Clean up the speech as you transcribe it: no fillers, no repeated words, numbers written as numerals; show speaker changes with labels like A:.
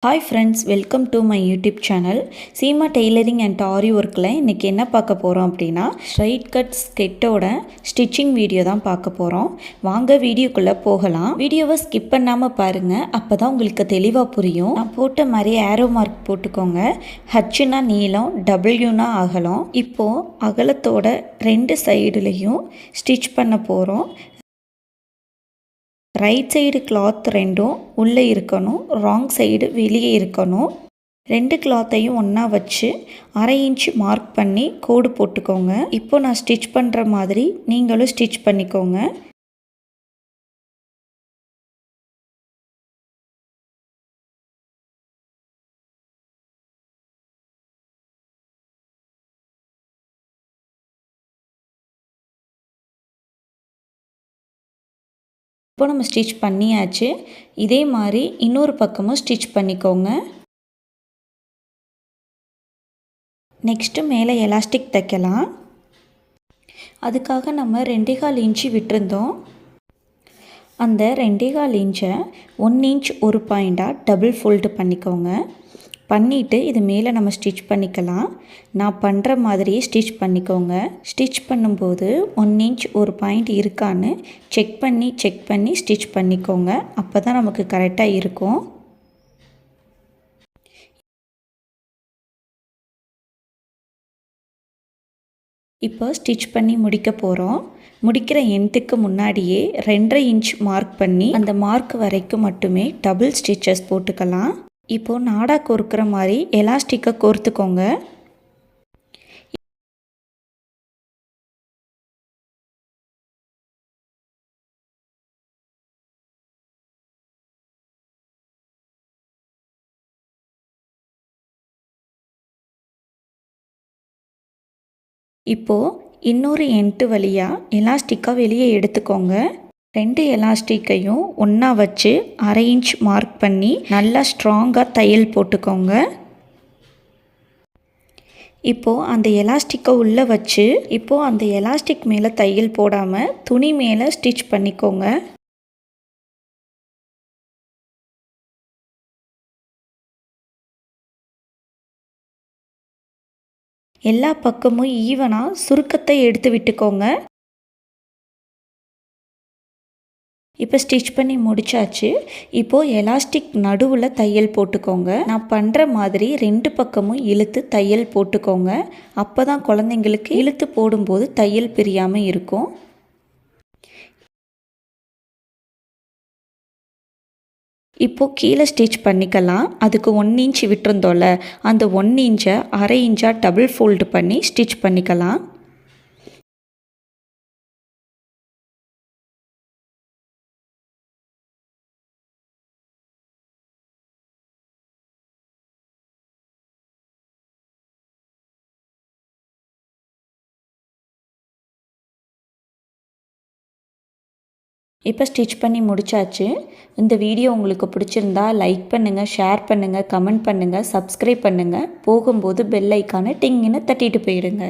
A: Hi friends, welcome to my YouTube channel. Seema tailoring and Aari ஒர்க்கில் இன்றைக்கி என்ன பார்க்க போகிறோம் அப்படின்னா, ஸ்ட்ரைட் கட் ஸ்கெட்டோட ஸ்டிச்சிங் வீடியோ தான் பார்க்க போகிறோம். வாங்க வீடியோக்குள்ளே போகலாம். வீடியோவை ஸ்கிப் பண்ணாமல் பாருங்கள், அப்போ தான் உங்களுக்கு தெளிவாக புரியும். நான் போட்ட மாதிரி ஏரோ மார்க் போட்டுக்கோங்க. ஹச்சுனா நீளம், டபிள்யூனா அகலம். இப்போது அகலத்தோட 2 சைடுலேயும் ஸ்டிச் பண்ண போகிறோம். ரைட் சைடு கிளாத் ரெண்டும் உள்ளே இருக்கணும், ராங் சைடு வெளியே இருக்கணும். 2 கிளாத்தையும் ஒன்றா வச்சு 1/2 இன்ச் மார்க் பண்ணி கோடு போட்டுக்கோங்க. இப்போ நான் ஸ்டிச் பண்ணுற மாதிரி நீங்களும் ஸ்டிச் பண்ணிக்கோங்க. இப்போ நம்ம ஸ்டிச் பண்ணியாச்சு. இதே மாதிரி இன்னொரு பக்கமும் ஸ்டிச் பண்ணிக்கோங்க. நெக்ஸ்ட்டு மேலே எலாஸ்டிக் தைக்கலாம். அதுக்காக நம்ம 2.25 இன்ச்சு விட்டுருந்தோம். அந்த 2.25 இன்ச்சை 1 இன்ச் ஒரு பாயிண்டாக டபுள் ஃபோல்டு பண்ணிக்கோங்க. பண்ணிவிட்டு இது மேலே நம்ம ஸ்டிச் பண்ணிக்கலாம். நான் பண்ணுற மாதிரியே ஸ்டிச் பண்ணிக்கோங்க. ஸ்டிச் பண்ணும்போது 1 இன்ச் ஒரு பாயிண்ட் இருக்கான்னு செக் பண்ணி ஸ்டிச் பண்ணிக்கோங்க. அப்போ தான் நமக்கு கரெக்டாக இருக்கும். இப்போ ஸ்டிச் பண்ணி முடிக்க போகிறோம். முடிக்கிற எண்டுக்கு முன்னாடியே 2.5 இன்ச் மார்க் பண்ணி அந்த மார்க் வரைக்கும் மட்டுமே டபுள் ஸ்டிச்சஸ் போட்டுக்கலாம். இப்போது நாடா கோர்க்கிற மாதிரி எலாஸ்டிக்கை கோர்த்துக்கோங்க. இப்போது இன்னொரு எண்டு வழியாக எலாஸ்டிக்காக வெளியே எடுத்துக்கோங்க. 2 எலாஸ்டிக்கையும் ஒன்றா வச்சு 1/2 இன்ச் மார்க் பண்ணி நல்லா ஸ்ட்ராங்காக தையல் போட்டுக்கோங்க. இப்போது அந்த எலாஸ்டிக்கை உள்ளே வச்சு அந்த எலாஸ்டிக் மேலே தையல் போடாமல் துணி மேலே ஸ்டிச் பண்ணிக்கோங்க. எல்லா பக்கமும் ஈவனாக சுருக்கத்தை எடுத்து விட்டுக்கோங்க. இப்போ ஸ்டிச் பண்ணி முடிச்சாச்சு. இப்போது எலாஸ்டிக் நடுவில் தையல் போட்டுக்கோங்க. நான் பண்ணுற மாதிரி 2 பக்கமும் இழுத்து தையல் போட்டுக்கோங்க. அப்போ தான் குழந்தைங்களுக்கு இழுத்து போடும்போது தையல் பிரியாமல் இருக்கும். இப்போது கீழே ஸ்டிச் பண்ணிக்கலாம். அதுக்கு 1 இன்ச் விட்டுருந்தோம்ல, அந்த 1 இன்ச்சை 1/2 இன்ச்சாக டபுள் ஃபோல்டு பண்ணி ஸ்டிச் பண்ணிக்கலாம். இப்போ ஸ்டிச் பண்ணி முடிச்சாச்சு. இந்த வீடியோ உங்களுக்கு பிடிச்சிருந்தா லைக் பண்ணுங்கள், ஷேர் பண்ணுங்கள், கமெண்ட் பண்ணுங்கள், சப்ஸ்கிரைப் பண்ணுங்கள். போகும்போது பெல் ஐக்கானை டிங்குன்னு தட்டிட்டு போயிடுங்க.